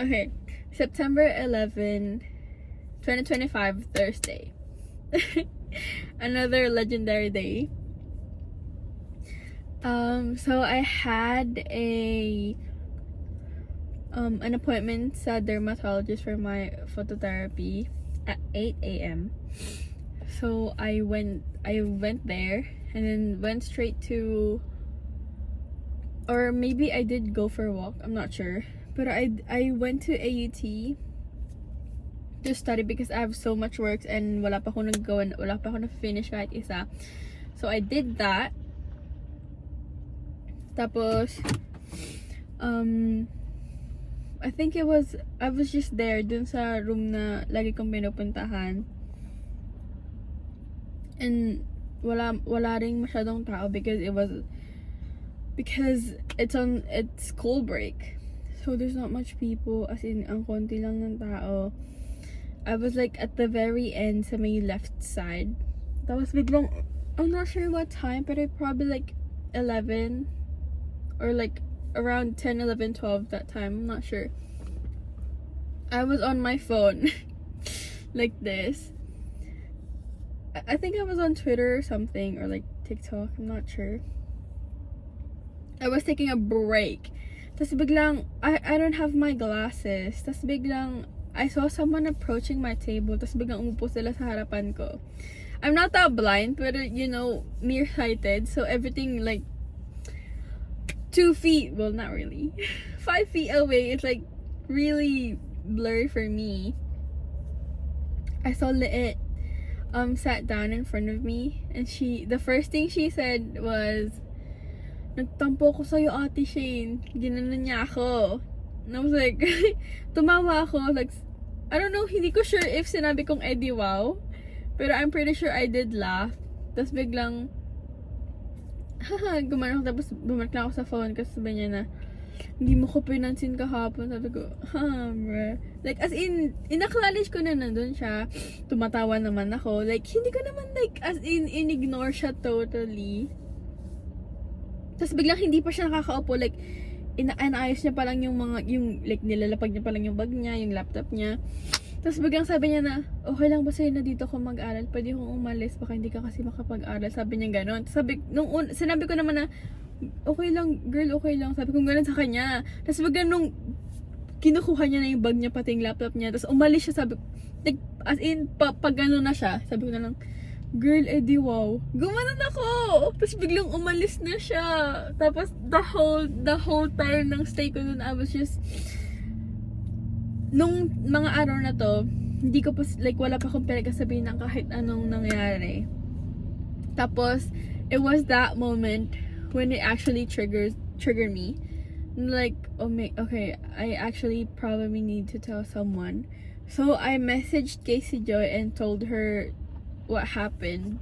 Okay, September 11, 2025, Thursday. Another legendary day. So I had an appointment sa dermatologist for my phototherapy at 8 a.m. So I went there and then went straight to, or maybe I did go for a walk, I'm not sure. But I went to AUT to study because I have so much work and wala pa ako naggawa, wala pa ako na-finish kahit isa. So I did that. Tapos I think I was just there dun sa room na lagi kong pinupuntahan. And wala ring masyadong tao because it's school break. So there's not much people, as in ang konti lang ng tao. I was like at the very end sa may left side. That was biglang, I'm not sure what time, but it probably like 11 or like around 10, 11, 12 that time. I'm not sure. I was on my phone like this. I think I was on Twitter or something, or like TikTok, I'm not sure. I was taking a break. Tas biglang, I don't have my glasses. Tas biglang, I saw someone approaching my table. Tas biglang umupo sila sa harapan ko. I'm not that blind, but nearsighted. So everything like 2 feet, well not really, 5 feet away, it's like really blurry for me. I saw Liit sat down in front of me, and the first thing she said was, "Nagtampo ko sa'yo, Ate Shane." Ginanon niya ako. And I was like, tumawa ako. Like, I don't know, hindi ko sure if sinabi kong edi wow, pero I'm pretty sure I did laugh. Tapos biglang, gumano ako, tapos bumalik lang ako sa phone kasi sabi niya na, "Hindi mo ko pinansin kahapon." Sabi ko, bruh. Like, as in, in-acknowledge ko na nandun siya. Tumatawa naman ako. Like, hindi ko naman like, as in ignore siya totally. Tapos biglang hindi pa siya nakakaupo. Like, inaayos niya pa lang like, nilalapag niya pa lang yung bag niya, yung laptop niya. Tapos biglang sabi niya na, "Okay lang ba sa'yo na dito ako mag-aral? Pwede akong umalis, baka hindi ka kasi makapag-aral." Sabi niya gano'n. Sinabi ko naman na, "Okay lang, girl, okay lang." Sabi ko gano'n sa kanya. Tapos biglang nung kinukuha niya na yung bag niya, pati yung laptop niya, tapos umalis siya, sabi ko, like, as in, pag gano'n na siya, sabi ko na lang, "Girl, edi wow." Gumanon ako! Tapos biglang umalis na siya. Tapos the whole time ng stay ko dun, I was just, nung mga araw na to, hindi ko pa, like, wala pa akong pinagsasabihin ng kahit anong nangyari. Tapos, it was that moment when it actually triggered me. Like, okay, I actually probably need to tell someone. So, I messaged Casey Joy and told her what happened.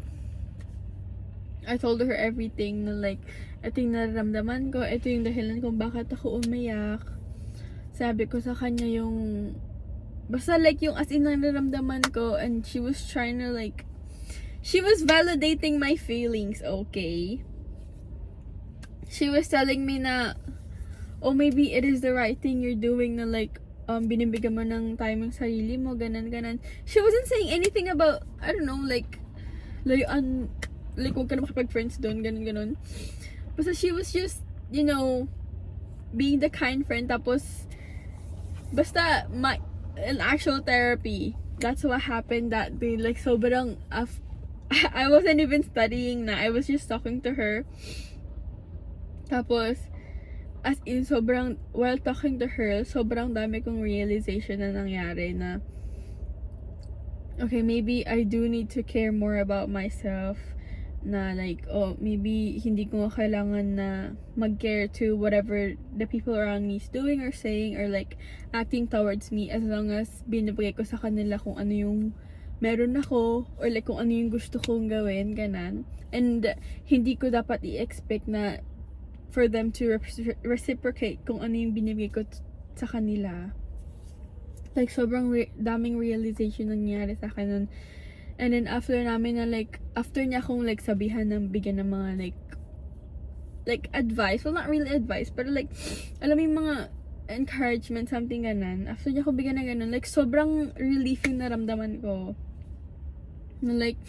I told her everything na like, ito yung nararamdaman ko, ito yung dahilan kung bakit ako umiyak. Sabi ko sa kanya yung, basta like yung as in nararamdaman ko, and she was trying to like, she was validating my feelings, okay? She was telling me na, oh, maybe it is the right thing you're doing na like, binibigyan mo ng time yung sarili mo, ganan. She wasn't saying anything about, I don't know, like huwag ka na makipag-friends doon, ganon. Basta she was just, being the kind friend. Tapos, basta, an actual therapy. That's what happened that day. Like, sobrang, I wasn't even studying na. I was just talking to her. Tapos, as in, while talking to her, sobrang dami kong realization na nangyari na, okay, maybe I do need to care more about myself. Na like, oh, maybe hindi ko kailangan na mag-care to whatever the people around me is doing or saying or like acting towards me, as long as binibigay ko sa kanila kung ano yung meron ako or like kung ano yung gusto kong gawin, ganan. And hindi ko dapat i-expect na for them to reciprocate kung ano yung binibigay ko sa kanila. Like, sobrang daming realization nangyari sa akin nun. And then, after namin na like, after niya akong like sabihan ng bigyan ng mga like advice. Well, not really advice, pero like, alam mo yung mga encouragement, something ganon. After niya ako bigyan ng ganon, like, sobrang relief yung naramdaman ko. Na like,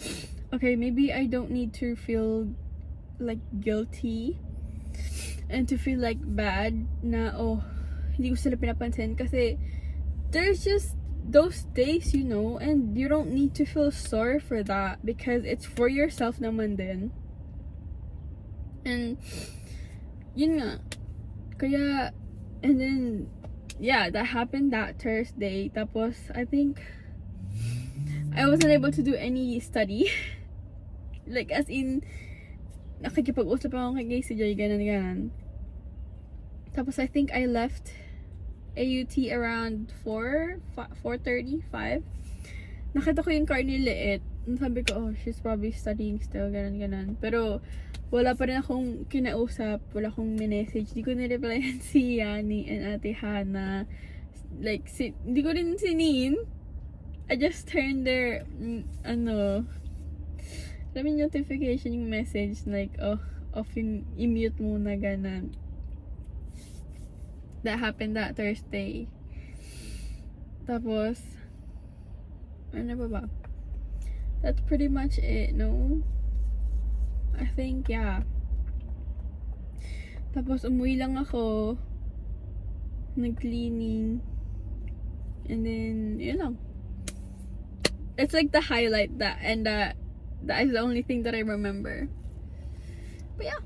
okay, maybe I don't need to feel, like, guilty. And to feel, like, bad na, oh, hindi ko sila pinapansin. Kasi, there's just those days, you know, and you don't need to feel sorry for that. Because it's for yourself naman din. And, yun nga. Kaya, and then, yeah, that happened that Thursday. Tapos, I think, I wasn't able to do any study. Like, as in, nakikipag-usap ako kay CJ, ganan. Tapos, I think I left AUT around 4:30, 5. Nakita ko yung car ni Liit. Sabi ko, oh, she's probably studying still, ganan. Pero, wala pa rin akong kinausap, wala akong minessage. Di ko nireplyan si Yani and Ate Hana. Like, hindi ko rin sinin. I just turned their, notification yung message, like, oh, off yung, i-mute muna, ganan. That happened that Thursday. Tapos, ano ba? That's pretty much it, no? I think, yeah. Tapos, umuwi lang ako. Nag-cleaning. And then, yun lang. It's like the highlight that is the only thing that I remember. But yeah.